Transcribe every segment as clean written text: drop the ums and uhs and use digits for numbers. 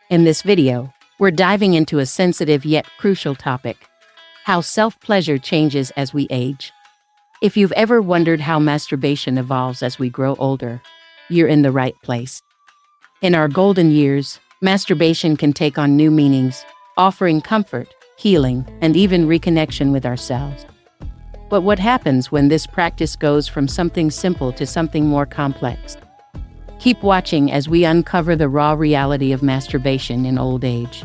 In this video, we're diving into a sensitive yet crucial topic: how self-pleasure changes as we age. If you've ever wondered how masturbation evolves as we grow older, you're in the right place. In our golden years, masturbation can take on new meanings, offering comfort, healing, and even reconnection with ourselves. But what happens when this practice goes from something simple to something more complex? Keep watching as we uncover the raw reality of masturbation in old age.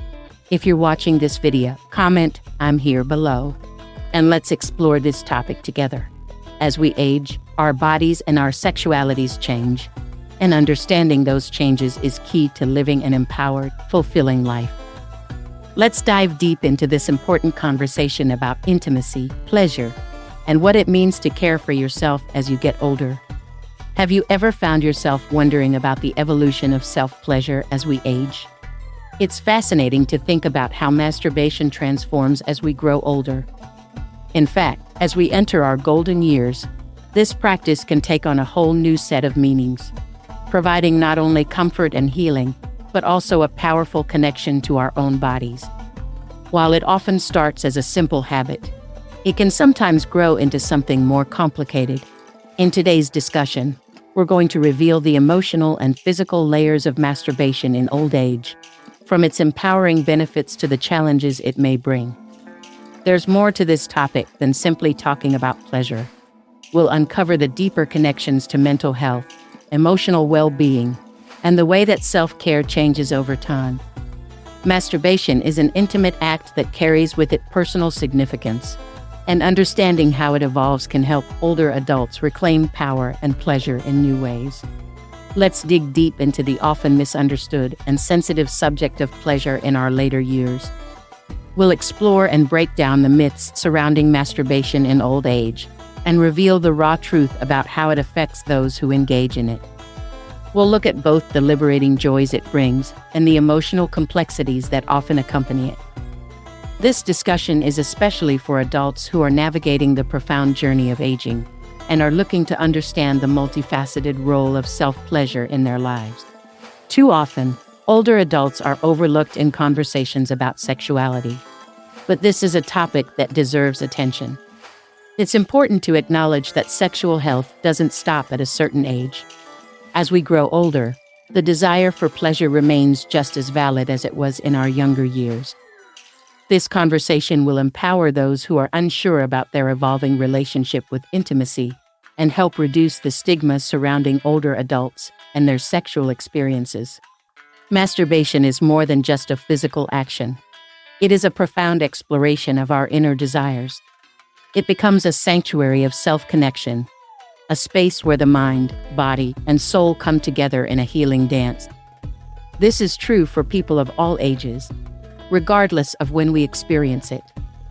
If you're watching this video, comment "I'm here" below, and let's explore this topic together. As we age, our bodies and our sexualities change, and understanding those changes is key to living an empowered, fulfilling life. Let's dive deep into this important conversation about intimacy, pleasure, and what it means to care for yourself as you get older. Have you ever found yourself wondering about the evolution of self-pleasure as we age? It's fascinating to think about how masturbation transforms as we grow older. In fact, as we enter our golden years, this practice can take on a whole new set of meanings, providing not only comfort and healing, but also a powerful connection to our own bodies. While it often starts as a simple habit, it can sometimes grow into something more complicated. In today's discussion, we're going to reveal the emotional and physical layers of masturbation in old age, from its empowering benefits to the challenges it may bring. There's more to this topic than simply talking about pleasure. We'll uncover the deeper connections to mental health, emotional well-being, and the way that self-care changes over time. Masturbation is an intimate act that carries with it personal significance, and understanding how it evolves can help older adults reclaim power and pleasure in new ways. Let's dig deep into the often misunderstood and sensitive subject of pleasure in our later years. We'll explore and break down the myths surrounding masturbation in old age, and reveal the raw truth about how it affects those who engage in it. We'll look at both the liberating joys it brings and the emotional complexities that often accompany it. This discussion is especially for adults who are navigating the profound journey of aging and are looking to understand the multifaceted role of self-pleasure in their lives. Too often, older adults are overlooked in conversations about sexuality, but this is a topic that deserves attention. It's important to acknowledge that sexual health doesn't stop at a certain age. As we grow older, the desire for pleasure remains just as valid as it was in our younger years. This conversation will empower those who are unsure about their evolving relationship with intimacy and help reduce the stigma surrounding older adults and their sexual experiences. Masturbation is more than just a physical action. It is a profound exploration of our inner desires. It becomes a sanctuary of self-connection, a space where the mind, body, and soul come together in a healing dance. This is true for people of all ages, regardless of when we experience it.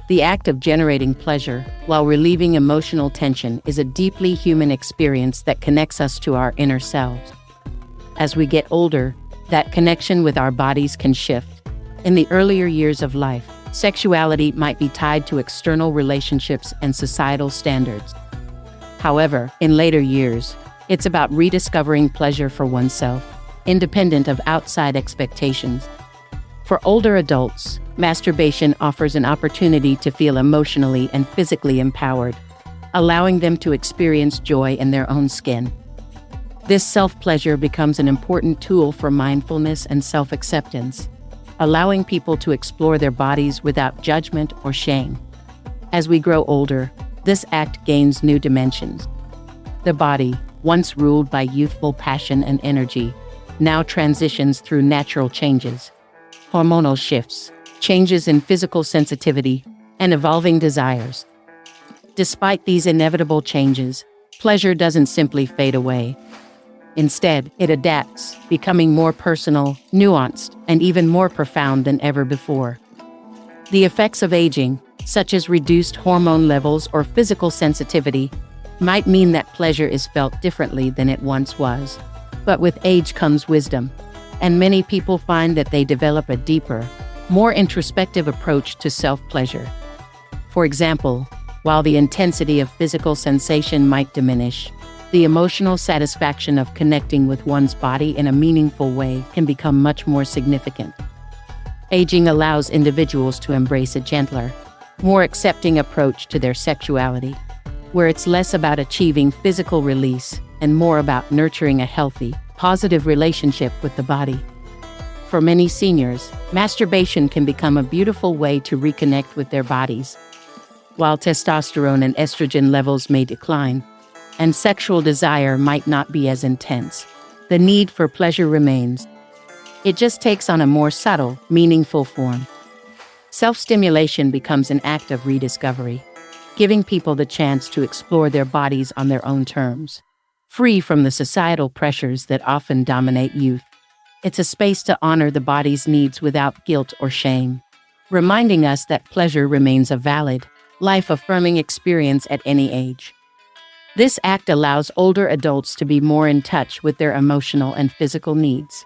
The act of generating pleasure while relieving emotional tension is a deeply human experience that connects us to our inner selves. As we get older, that connection with our bodies can shift. In the earlier years of life, sexuality might be tied to external relationships and societal standards. However, in later years, it's about rediscovering pleasure for oneself, independent of outside expectations. For older adults, masturbation offers an opportunity to feel emotionally and physically empowered, allowing them to experience joy in their own skin. This self-pleasure becomes an important tool for mindfulness and self-acceptance, allowing people to explore their bodies without judgment or shame. As we grow older, this act gains new dimensions. The body, once ruled by youthful passion and energy, now transitions through natural changes. Hormonal shifts, changes in physical sensitivity, and evolving desires. Despite these inevitable changes, pleasure doesn't simply fade away. Instead, it adapts, becoming more personal, nuanced, and even more profound than ever before. The effects of aging, such as reduced hormone levels or physical sensitivity, might mean that pleasure is felt differently than it once was. But with age comes wisdom, and many people find that they develop a deeper, more introspective approach to self-pleasure. For example, while the intensity of physical sensation might diminish, the emotional satisfaction of connecting with one's body in a meaningful way can become much more significant. Aging allows individuals to embrace a gentler, more accepting approach to their sexuality, where it's less about achieving physical release and more about nurturing a healthy, positive relationship with the body. For many seniors, masturbation can become a beautiful way to reconnect with their bodies. While testosterone and estrogen levels may decline, and sexual desire might not be as intense, the need for pleasure remains. It just takes on a more subtle, meaningful form. Self-stimulation becomes an act of rediscovery, giving people the chance to explore their bodies on their own terms, free from the societal pressures that often dominate youth. It's a space to honor the body's needs without guilt or shame, reminding us that pleasure remains a valid, life-affirming experience at any age. This act allows older adults to be more in touch with their emotional and physical needs,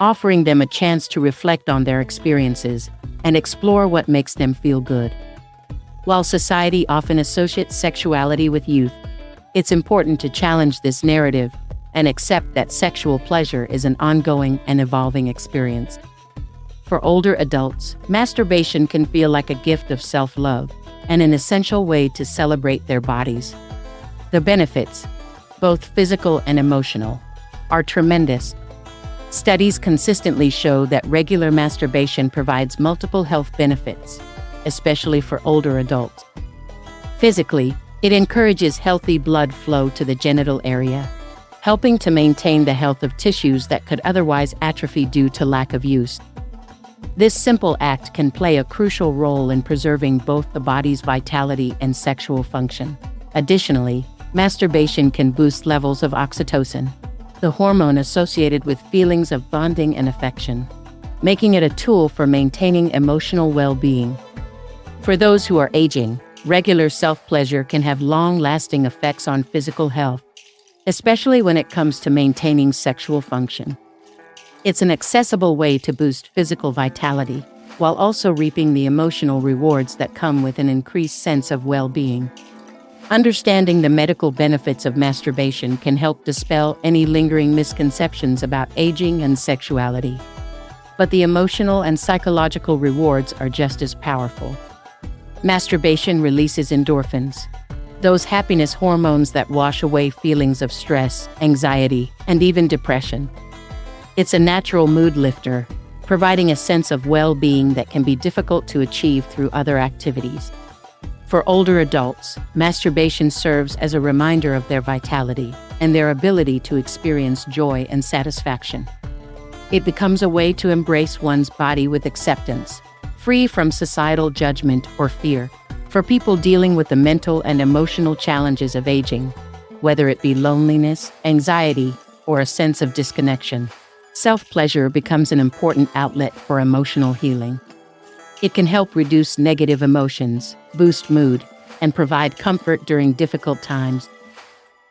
offering them a chance to reflect on their experiences and explore what makes them feel good. While society often associates sexuality with youth, it's important to challenge this narrative and accept that sexual pleasure is an ongoing and evolving experience. For older adults, masturbation can feel like a gift of self-love and an essential way to celebrate their bodies. The benefits, both physical and emotional, are tremendous. Studies consistently show that regular masturbation provides multiple health benefits, especially for older adults. Physically, it encourages healthy blood flow to the genital area, helping to maintain the health of tissues that could otherwise atrophy due to lack of use. This simple act can play a crucial role in preserving both the body's vitality and sexual function. Additionally, masturbation can boost levels of oxytocin, the hormone associated with feelings of bonding and affection, making it a tool for maintaining emotional well-being. For those who are aging, regular self-pleasure can have long-lasting effects on physical health, especially when it comes to maintaining sexual function. It's an accessible way to boost physical vitality, while also reaping the emotional rewards that come with an increased sense of well-being. Understanding the medical benefits of masturbation can help dispel any lingering misconceptions about aging and sexuality. But the emotional and psychological rewards are just as powerful. Masturbation releases endorphins, those happiness hormones that wash away feelings of stress, anxiety, and even depression. It's a natural mood lifter, providing a sense of well-being that can be difficult to achieve through other activities. For older adults, masturbation serves as a reminder of their vitality and their ability to experience joy and satisfaction. It becomes a way to embrace one's body with acceptance, free from societal judgment or fear. For people dealing with the mental and emotional challenges of aging, whether it be loneliness, anxiety, or a sense of disconnection, self-pleasure becomes an important outlet for emotional healing. It can help reduce negative emotions, boost mood, and provide comfort during difficult times.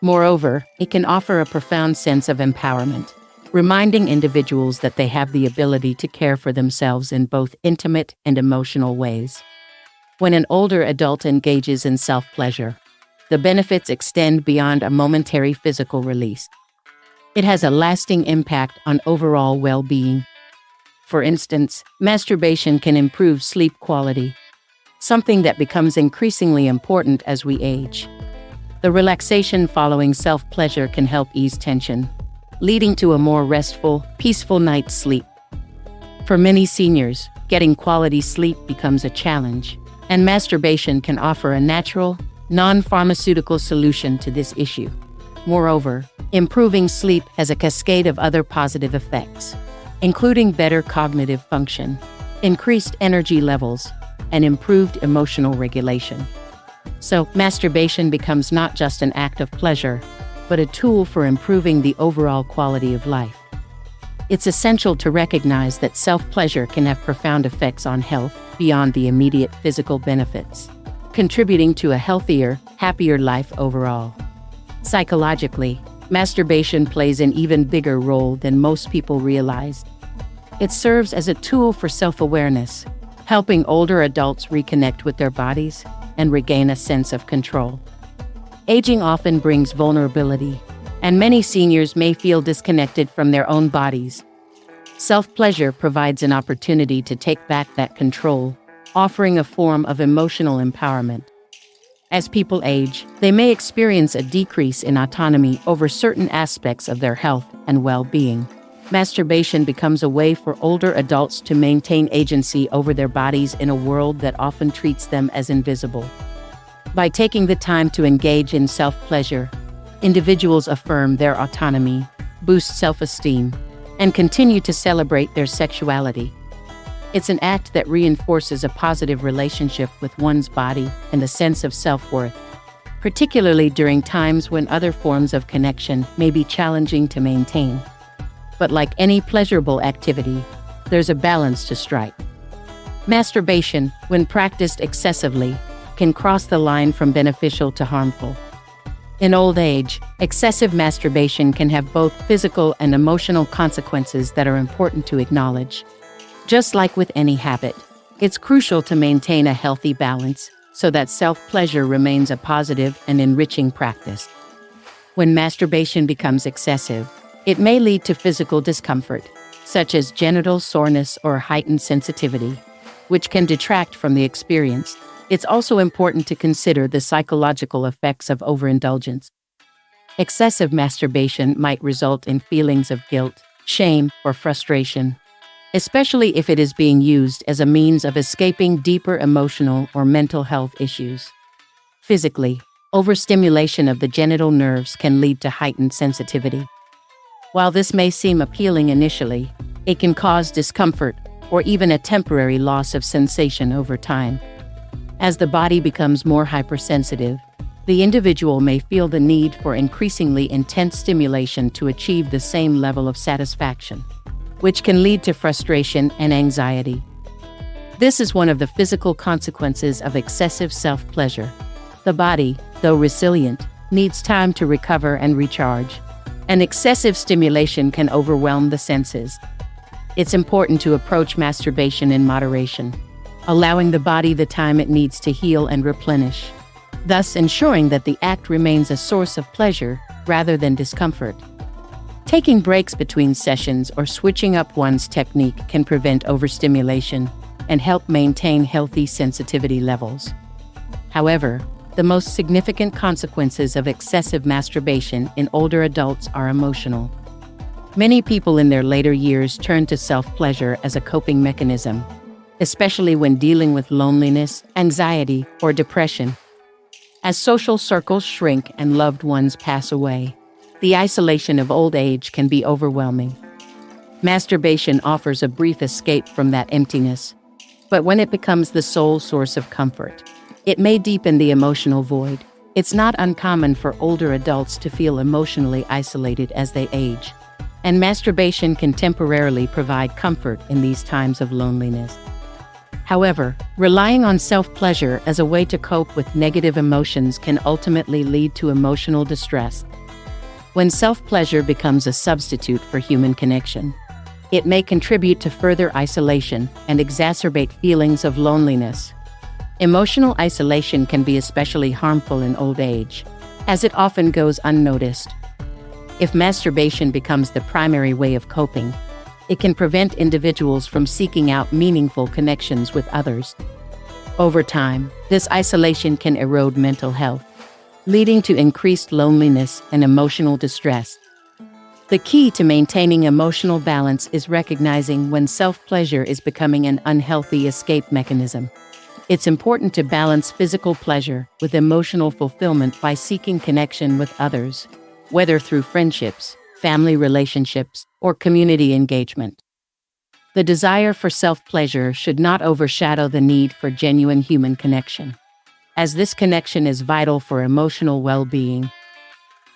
Moreover, it can offer a profound sense of empowerment, reminding individuals that they have the ability to care for themselves in both intimate and emotional ways. When an older adult engages in self-pleasure, the benefits extend beyond a momentary physical release. It has a lasting impact on overall well-being. For instance, masturbation can improve sleep quality, something that becomes increasingly important as we age. The relaxation following self-pleasure can help ease tension, leading to a more restful, peaceful night's sleep. For many seniors, getting quality sleep becomes a challenge, and masturbation can offer a natural, non-pharmaceutical solution to this issue. Moreover, improving sleep has a cascade of other positive effects, including better cognitive function, increased energy levels, and improved emotional regulation. So, masturbation becomes not just an act of pleasure, but a tool for improving the overall quality of life. It's essential to recognize that self-pleasure can have profound effects on health beyond the immediate physical benefits, contributing to a healthier, happier life overall. Psychologically, masturbation plays an even bigger role than most people realize. It serves as a tool for self-awareness, helping older adults reconnect with their bodies and regain a sense of control. Aging often brings vulnerability, and many seniors may feel disconnected from their own bodies. Self-pleasure provides an opportunity to take back that control, offering a form of emotional empowerment. As people age, they may experience a decrease in autonomy over certain aspects of their health and well-being. Masturbation becomes a way for older adults to maintain agency over their bodies in a world that often treats them as invisible. By taking the time to engage in self-pleasure, individuals affirm their autonomy, boost self-esteem, and continue to celebrate their sexuality. It's an act that reinforces a positive relationship with one's body and a sense of self-worth, particularly during times when other forms of connection may be challenging to maintain. But like any pleasurable activity, there's a balance to strike. Masturbation, when practiced excessively, can cross the line from beneficial to harmful. In old age, excessive masturbation can have both physical and emotional consequences that are important to acknowledge. Just like with any habit, it's crucial to maintain a healthy balance so that self-pleasure remains a positive and enriching practice. When masturbation becomes excessive, it may lead to physical discomfort, such as genital soreness or heightened sensitivity, which can detract from the experience. It's also important to consider the psychological effects of overindulgence. Excessive masturbation might result in feelings of guilt, shame, or frustration, especially if it is being used as a means of escaping deeper emotional or mental health issues. Physically, overstimulation of the genital nerves can lead to heightened sensitivity. While this may seem appealing initially, it can cause discomfort or even a temporary loss of sensation over time. As the body becomes more hypersensitive, the individual may feel the need for increasingly intense stimulation to achieve the same level of satisfaction, which can lead to frustration and anxiety. This is one of the physical consequences of excessive self-pleasure. The body, though resilient, needs time to recover and recharge, and excessive stimulation can overwhelm the senses. It's important to approach masturbation in moderation, allowing the body the time it needs to heal and replenish, thus ensuring that the act remains a source of pleasure rather than discomfort. Taking breaks between sessions or switching up one's technique can prevent overstimulation and help maintain healthy sensitivity levels. However, the most significant consequences of excessive masturbation in older adults are emotional. Many people in their later years turn to self-pleasure as a coping mechanism, especially when dealing with loneliness, anxiety, or depression. As social circles shrink and loved ones pass away, the isolation of old age can be overwhelming. Masturbation offers a brief escape from that emptiness, but when it becomes the sole source of comfort, it may deepen the emotional void. It's not uncommon for older adults to feel emotionally isolated as they age, and masturbation can temporarily provide comfort in these times of loneliness. However, relying on self-pleasure as a way to cope with negative emotions can ultimately lead to emotional distress. When self-pleasure becomes a substitute for human connection, it may contribute to further isolation and exacerbate feelings of loneliness. Emotional isolation can be especially harmful in old age, as it often goes unnoticed. If masturbation becomes the primary way of coping, it can prevent individuals from seeking out meaningful connections with others. Over time, this isolation can erode mental health, leading to increased loneliness and emotional distress. The key to maintaining emotional balance is recognizing when self-pleasure is becoming an unhealthy escape mechanism. It's important to balance physical pleasure with emotional fulfillment by seeking connection with others, whether through friendships, family relationships, or community engagement. The desire for self-pleasure should not overshadow the need for genuine human connection, as this connection is vital for emotional well-being.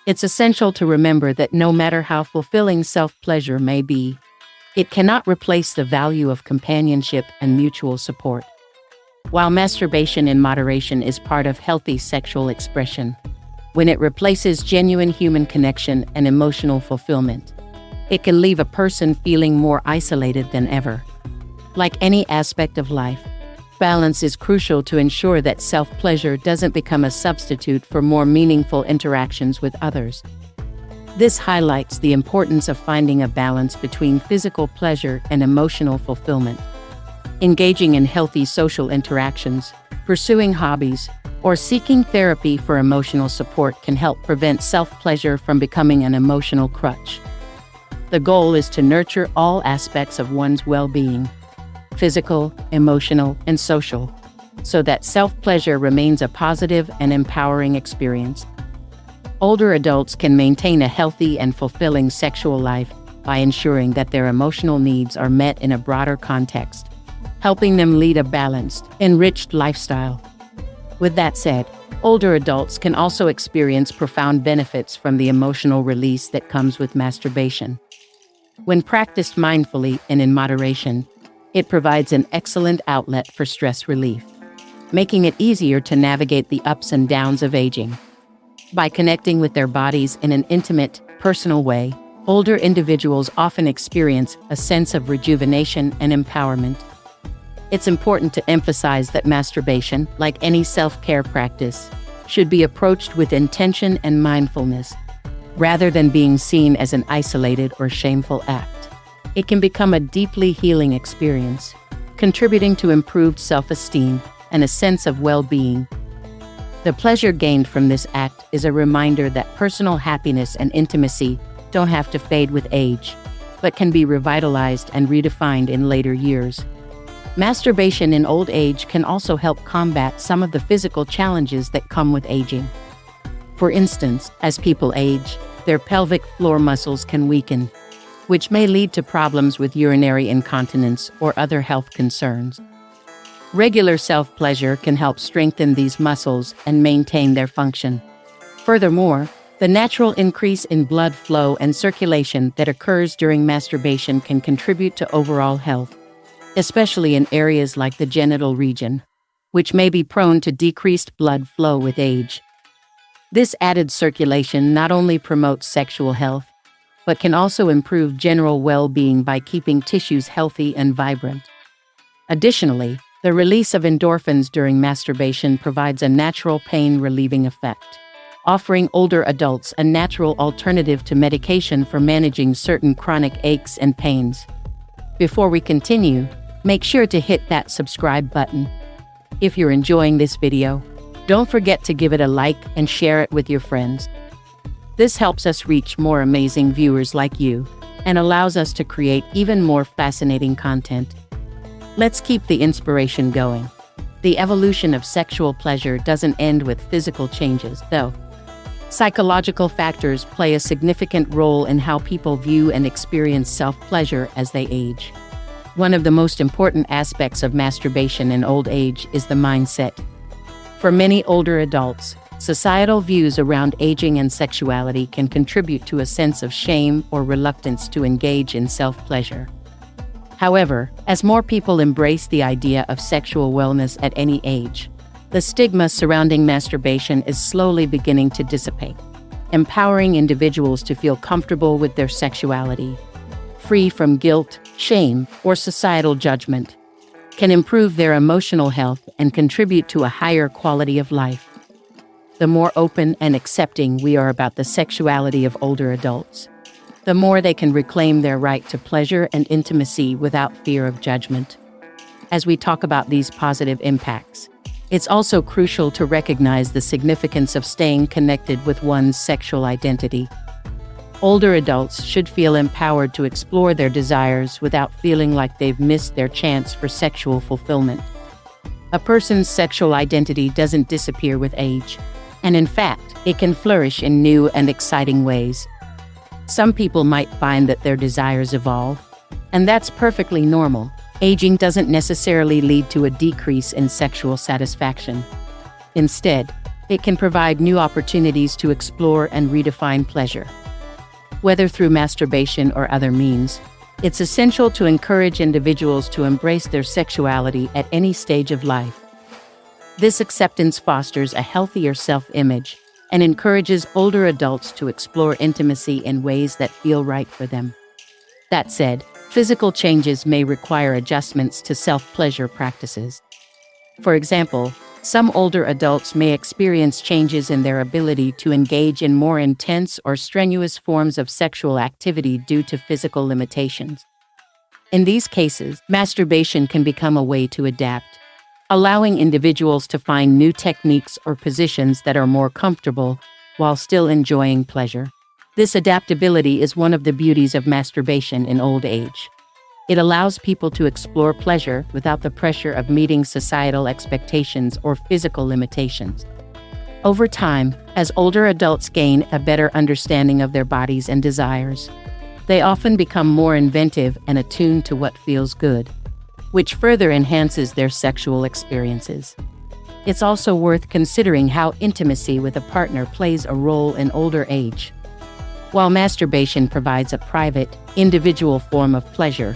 It's essential to remember that no matter how fulfilling self-pleasure may be, it cannot replace the value of companionship and mutual support. While masturbation in moderation is part of healthy sexual expression, when it replaces genuine human connection and emotional fulfillment, it can leave a person feeling more isolated than ever. Like any aspect of life, balance is crucial to ensure that self-pleasure doesn't become a substitute for more meaningful interactions with others. This highlights the importance of finding a balance between physical pleasure and emotional fulfillment. Engaging in healthy social interactions, pursuing hobbies, or seeking therapy for emotional support can help prevent self-pleasure from becoming an emotional crutch. The goal is to nurture all aspects of one's well-being, physical, emotional, and social, so that self-pleasure remains a positive and empowering experience. Older adults can maintain a healthy and fulfilling sexual life by ensuring that their emotional needs are met in a broader context, helping them lead a balanced, enriched lifestyle. With that said, older adults can also experience profound benefits from the emotional release that comes with masturbation. When practiced mindfully and in moderation, it provides an excellent outlet for stress relief, making it easier to navigate the ups and downs of aging. By connecting with their bodies in an intimate, personal way, older individuals often experience a sense of rejuvenation and empowerment. It's important to emphasize that masturbation, like any self-care practice, should be approached with intention and mindfulness, rather than being seen as an isolated or shameful act. It can become a deeply healing experience, contributing to improved self-esteem and a sense of well-being. The pleasure gained from this act is a reminder that personal happiness and intimacy don't have to fade with age, but can be revitalized and redefined in later years. Masturbation in old age can also help combat some of the physical challenges that come with aging. For instance, as people age, their pelvic floor muscles can weaken, which may lead to problems with urinary incontinence or other health concerns. Regular self-pleasure can help strengthen these muscles and maintain their function. Furthermore, the natural increase in blood flow and circulation that occurs during masturbation can contribute to overall health, especially in areas like the genital region, which may be prone to decreased blood flow with age. This added circulation not only promotes sexual health, but can also improve general well-being by keeping tissues healthy and vibrant. Additionally, the release of endorphins during masturbation provides a natural pain-relieving effect, offering older adults a natural alternative to medication for managing certain chronic aches and pains. Before we continue, make sure to hit that subscribe button. If you're enjoying this video, don't forget to give it a like and share it with your friends. This helps us reach more amazing viewers like you and allows us to create even more fascinating content. Let's keep the inspiration going. The evolution of sexual pleasure doesn't end with physical changes, though. Psychological factors play a significant role in how people view and experience self-pleasure as they age. One of the most important aspects of masturbation in old age is the mindset. For many older adults, societal views around aging and sexuality can contribute to a sense of shame or reluctance to engage in self-pleasure. However, as more people embrace the idea of sexual wellness at any age, the stigma surrounding masturbation is slowly beginning to dissipate, empowering individuals to feel comfortable with their sexuality, free from guilt, shame, or societal judgment, can improve their emotional health and contribute to a higher quality of life. The more open and accepting we are about the sexuality of older adults, the more they can reclaim their right to pleasure and intimacy without fear of judgment. As we talk about these positive impacts, it's also crucial to recognize the significance of staying connected with one's sexual identity. Older adults should feel empowered to explore their desires without feeling like they've missed their chance for sexual fulfillment. A person's sexual identity doesn't disappear with age, and in fact, it can flourish in new and exciting ways. Some people might find that their desires evolve, and that's perfectly normal. Aging doesn't necessarily lead to a decrease in sexual satisfaction. Instead, it can provide new opportunities to explore and redefine pleasure. Whether through masturbation or other means, it's essential to encourage individuals to embrace their sexuality at any stage of life. This acceptance fosters a healthier self-image and encourages older adults to explore intimacy in ways that feel right for them. That said, physical changes may require adjustments to self-pleasure practices. For example, Some older adults may experience changes in their ability to engage in more intense or strenuous forms of sexual activity due to physical limitations. In these cases, masturbation can become a way to adapt, allowing individuals to find new techniques or positions that are more comfortable while still enjoying pleasure. This adaptability is one of the beauties of masturbation in old age. It allows people to explore pleasure without the pressure of meeting societal expectations or physical limitations. Over time, as older adults gain a better understanding of their bodies and desires, they often become more inventive and attuned to what feels good, which further enhances their sexual experiences. It's also worth considering how intimacy with a partner plays a role in older age. While masturbation provides a private, individual form of pleasure,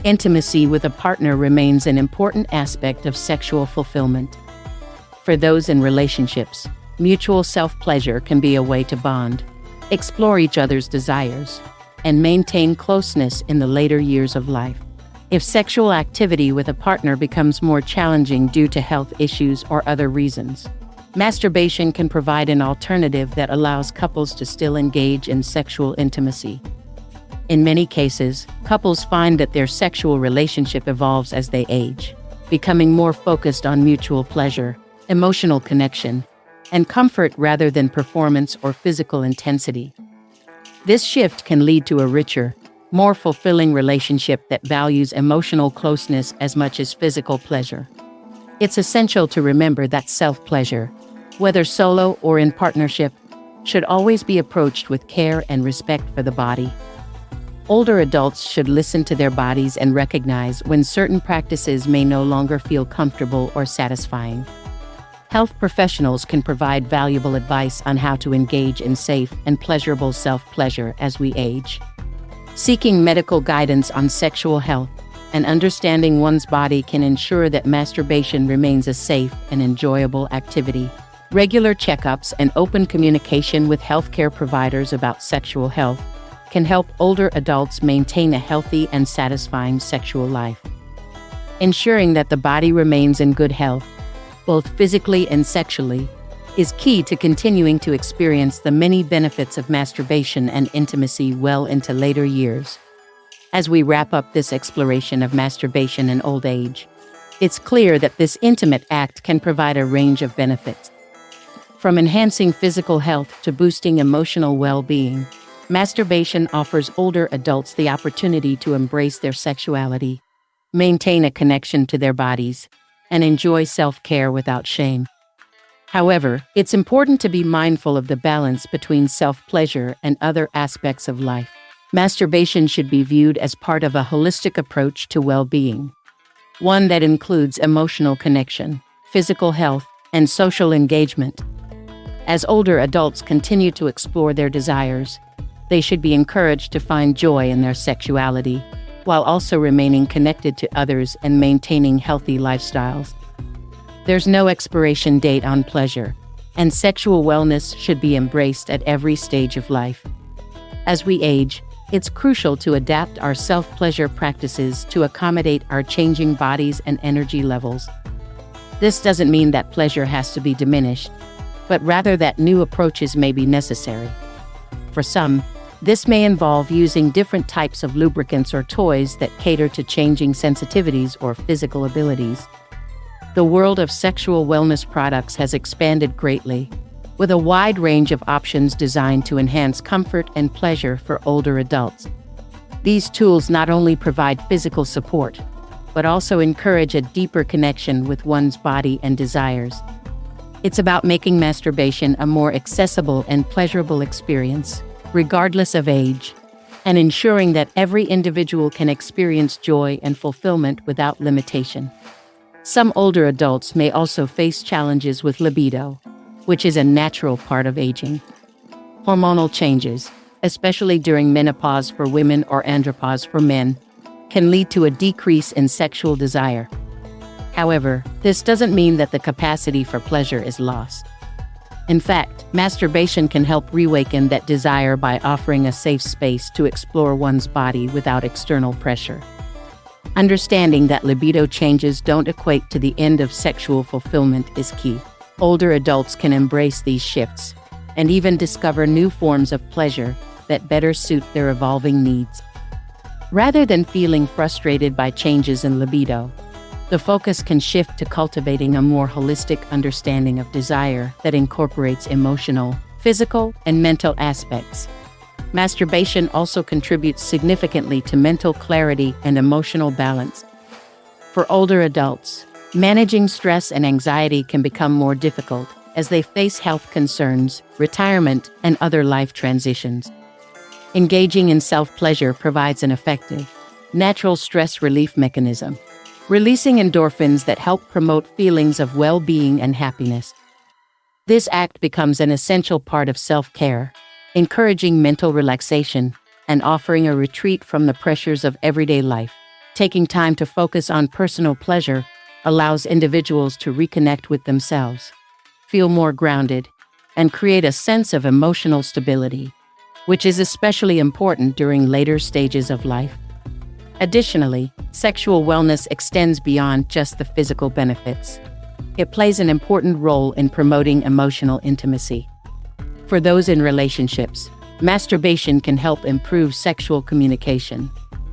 intimacy with a partner remains an important aspect of sexual fulfillment. For those in relationships, mutual self-pleasure can be a way to bond, explore each other's desires, and maintain closeness in the later years of life. If sexual activity with a partner becomes more challenging due to health issues or other reasons, masturbation can provide an alternative that allows couples to still engage in sexual intimacy. In many cases, couples find that their sexual relationship evolves as they age, becoming more focused on mutual pleasure, emotional connection, and comfort rather than performance or physical intensity. This shift can lead to a richer, more fulfilling relationship that values emotional closeness as much as physical pleasure. It's essential to remember that self-pleasure, whether solo or in partnership, should always be approached with care and respect for the body. Older adults should listen to their bodies and recognize when certain practices may no longer feel comfortable or satisfying. Health professionals can provide valuable advice on how to engage in safe and pleasurable self-pleasure as we age. Seeking medical guidance on sexual health and understanding one's body can ensure that masturbation remains a safe and enjoyable activity. Regular checkups and open communication with healthcare providers about sexual health can help older adults maintain a healthy and satisfying sexual life. Ensuring that the body remains in good health, both physically and sexually, is key to continuing to experience the many benefits of masturbation and intimacy well into later years. As we wrap up this exploration of masturbation in old age, it's clear that this intimate act can provide a range of benefits. From enhancing physical health to boosting emotional well-being, masturbation offers older adults the opportunity to embrace their sexuality, maintain a connection to their bodies, and enjoy self-care without shame. However, it's important to be mindful of the balance between self-pleasure and other aspects of life. Masturbation should be viewed as part of a holistic approach to well-being, one that includes emotional connection, physical health, and social engagement. As older adults continue to explore their desires, they should be encouraged to find joy in their sexuality, while also remaining connected to others and maintaining healthy lifestyles. There's no expiration date on pleasure, and sexual wellness should be embraced at every stage of life. As we age, it's crucial to adapt our self-pleasure practices to accommodate our changing bodies and energy levels. This doesn't mean that pleasure has to be diminished, but rather that new approaches may be necessary. For some, this may involve using different types of lubricants or toys that cater to changing sensitivities or physical abilities. The world of sexual wellness products has expanded greatly, with a wide range of options designed to enhance comfort and pleasure for older adults. These tools not only provide physical support, but also encourage a deeper connection with one's body and desires. It's about making masturbation a more accessible and pleasurable experience, regardless of age, and ensuring that every individual can experience joy and fulfillment without limitation. Some older adults may also face challenges with libido, which is a natural part of aging. Hormonal changes, especially during menopause for women or andropause for men, can lead to a decrease in sexual desire. However, this doesn't mean that the capacity for pleasure is lost. In fact, masturbation can help reawaken that desire by offering a safe space to explore one's body without external pressure. Understanding that libido changes don't equate to the end of sexual fulfillment is key. Older adults can embrace these shifts and even discover new forms of pleasure that better suit their evolving needs. Rather than feeling frustrated by changes in libido, the focus can shift to cultivating a more holistic understanding of desire that incorporates emotional, physical, and mental aspects. Masturbation also contributes significantly to mental clarity and emotional balance. For older adults, managing stress and anxiety can become more difficult as they face health concerns, retirement, and other life transitions. Engaging in self-pleasure provides an effective, natural stress relief mechanism, releasing endorphins that help promote feelings of well-being and happiness. This act becomes an essential part of self-care, encouraging mental relaxation and offering a retreat from the pressures of everyday life. Taking time to focus on personal pleasure allows individuals to reconnect with themselves, feel more grounded, and create a sense of emotional stability, which is especially important during later stages of life. Additionally, sexual wellness extends beyond just the physical benefits. It plays an important role in promoting emotional intimacy. For those in relationships, masturbation can help improve sexual communication,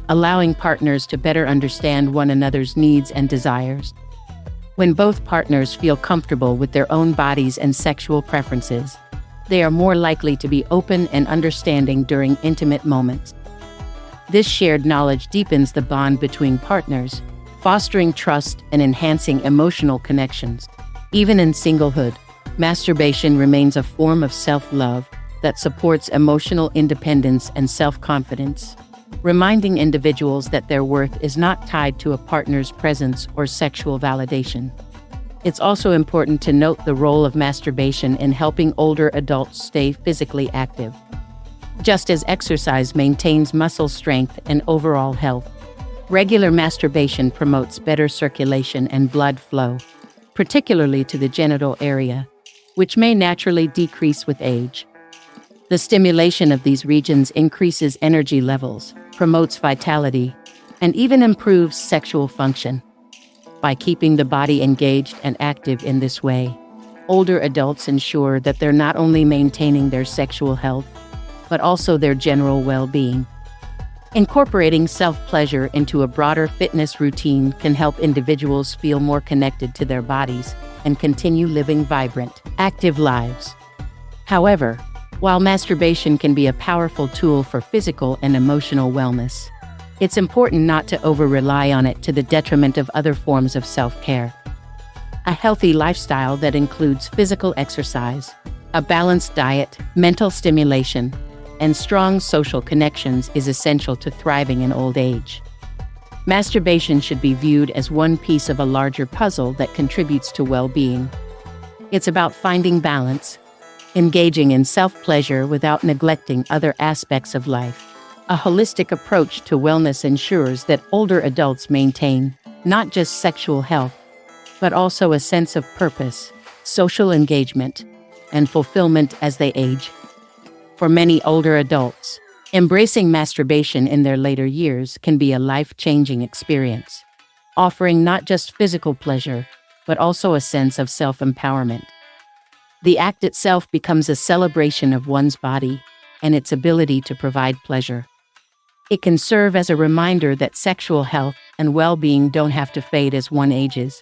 allowing partners to better understand one another's needs and desires. When both partners feel comfortable with their own bodies and sexual preferences, they are more likely to be open and understanding during intimate moments. This shared knowledge deepens the bond between partners, fostering trust and enhancing emotional connections. Even in singlehood, masturbation remains a form of self-love that supports emotional independence and self-confidence, reminding individuals that their worth is not tied to a partner's presence or sexual validation. It's also important to note the role of masturbation in helping older adults stay physically active. Just as exercise maintains muscle strength and overall health, regular masturbation promotes better circulation and blood flow, particularly to the genital area, which may naturally decrease with age. The stimulation of these regions increases energy levels, promotes vitality, and even improves sexual function. By keeping the body engaged and active in this way, older adults ensure that they're not only maintaining their sexual health, but also their general well-being. Incorporating self-pleasure into a broader fitness routine can help individuals feel more connected to their bodies and continue living vibrant, active lives. However, while masturbation can be a powerful tool for physical and emotional wellness, it's important not to over-rely on it to the detriment of other forms of self-care. A healthy lifestyle that includes physical exercise, a balanced diet, mental stimulation, and strong social connections is essential to thriving in old age. Masturbation should be viewed as one piece of a larger puzzle that contributes to well-being. It's about finding balance, engaging in self-pleasure without neglecting other aspects of life. A holistic approach to wellness ensures that older adults maintain not just sexual health, but also a sense of purpose, social engagement, and fulfillment as they age. For many older adults, embracing masturbation in their later years can be a life-changing experience, offering not just physical pleasure, but also a sense of self-empowerment. The act itself becomes a celebration of one's body and its ability to provide pleasure. It can serve as a reminder that sexual health and well-being don't have to fade as one ages,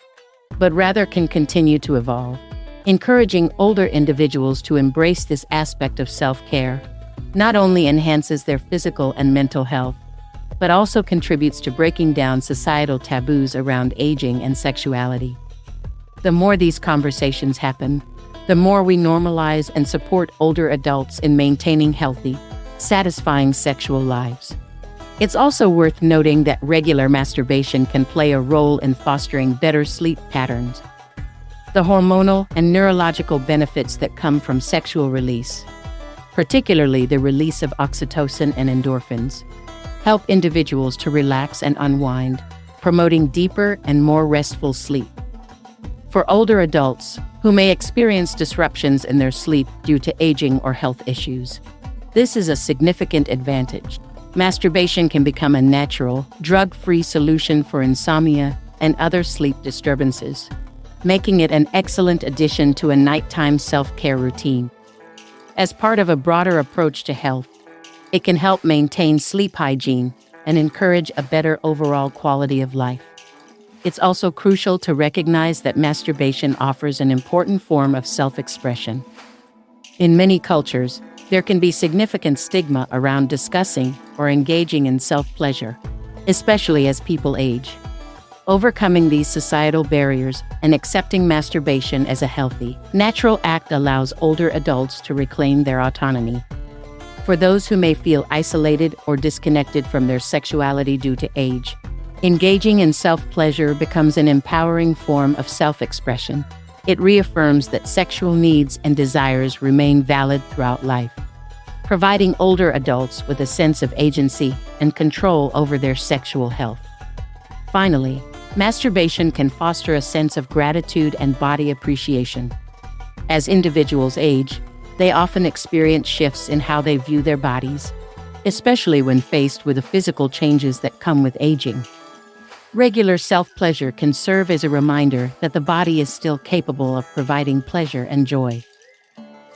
but rather can continue to evolve. Encouraging older individuals to embrace this aspect of self-care not only enhances their physical and mental health, but also contributes to breaking down societal taboos around aging and sexuality. The more these conversations happen, the more we normalize and support older adults in maintaining healthy, satisfying sexual lives. It's also worth noting that regular masturbation can play a role in fostering better sleep patterns. The hormonal and neurological benefits that come from sexual release, particularly the release of oxytocin and endorphins, help individuals to relax and unwind, promoting deeper and more restful sleep. For older adults who may experience disruptions in their sleep due to aging or health issues, this is a significant advantage. Masturbation can become a natural, drug-free solution for insomnia and other sleep disturbances, making it an excellent addition to a nighttime self-care routine. As part of a broader approach to health, it can help maintain sleep hygiene and encourage a better overall quality of life. It's also crucial to recognize that masturbation offers an important form of self-expression. In many cultures, there can be significant stigma around discussing or engaging in self-pleasure, especially as people age. Overcoming these societal barriers and accepting masturbation as a healthy, natural act allows older adults to reclaim their autonomy. For those who may feel isolated or disconnected from their sexuality due to age, engaging in self-pleasure becomes an empowering form of self-expression. It reaffirms that sexual needs and desires remain valid throughout life, providing older adults with a sense of agency and control over their sexual health. Finally, masturbation can foster a sense of gratitude and body appreciation. As individuals age, they often experience shifts in how they view their bodies, especially when faced with the physical changes that come with aging. Regular self-pleasure can serve as a reminder that the body is still capable of providing pleasure and joy.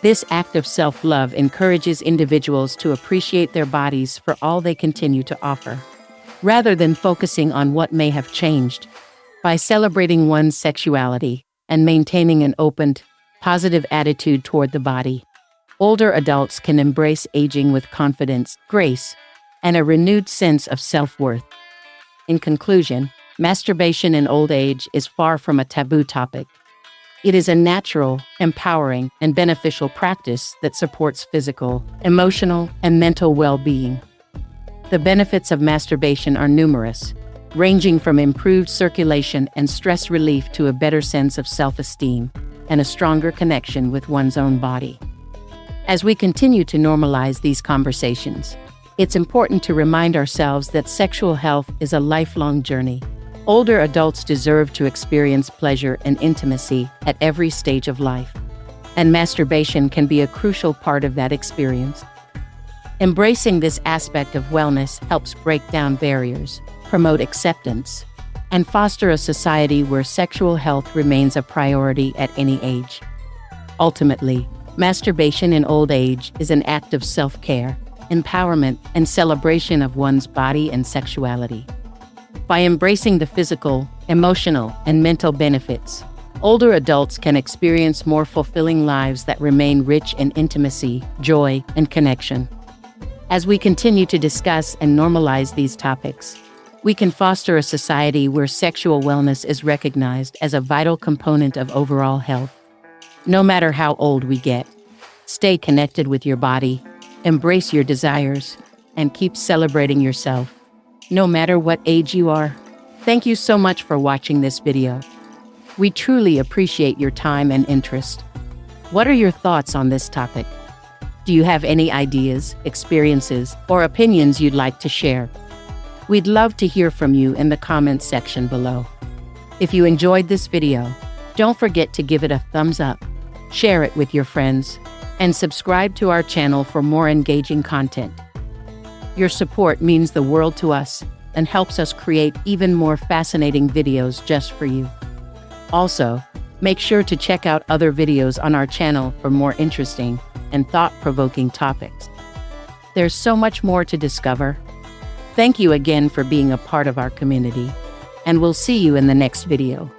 This act of self-love encourages individuals to appreciate their bodies for all they continue to offer, rather than focusing on what may have changed. By celebrating one's sexuality and maintaining an open, positive attitude toward the body, older adults can embrace aging with confidence, grace, and a renewed sense of self-worth. In conclusion, masturbation in old age is far from a taboo topic. It is a natural, empowering, and beneficial practice that supports physical, emotional, and mental well-being. The benefits of masturbation are numerous, ranging from improved circulation and stress relief to a better sense of self-esteem and a stronger connection with one's own body. As we continue to normalize these conversations, it's important to remind ourselves that sexual health is a lifelong journey. Older adults deserve to experience pleasure and intimacy at every stage of life, and masturbation can be a crucial part of that experience. Embracing this aspect of wellness helps break down barriers, promote acceptance, and foster a society where sexual health remains a priority at any age. Ultimately, masturbation in old age is an act of self-care, empowerment, and celebration of one's body and sexuality. By embracing the physical, emotional, and mental benefits, older adults can experience more fulfilling lives that remain rich in intimacy, joy, and connection. As we continue to discuss and normalize these topics, we can foster a society where sexual wellness is recognized as a vital component of overall health. No matter how old we get, stay connected with your body, embrace your desires, and keep celebrating yourself, no matter what age you are. Thank you so much for watching this video. We truly appreciate your time and interest. What are your thoughts on this topic? Do you have any ideas, experiences, or opinions you'd like to share? We'd love to hear from you in the comments section below. If you enjoyed this video, don't forget to give it a thumbs up, share it with your friends, and subscribe to our channel for more engaging content. Your support means the world to us and helps us create even more fascinating videos just for you. Also, make sure to check out other videos on our channel for more interesting and thought-provoking topics. There's so much more to discover. Thank you again for being a part of our community, and we'll see you in the next video.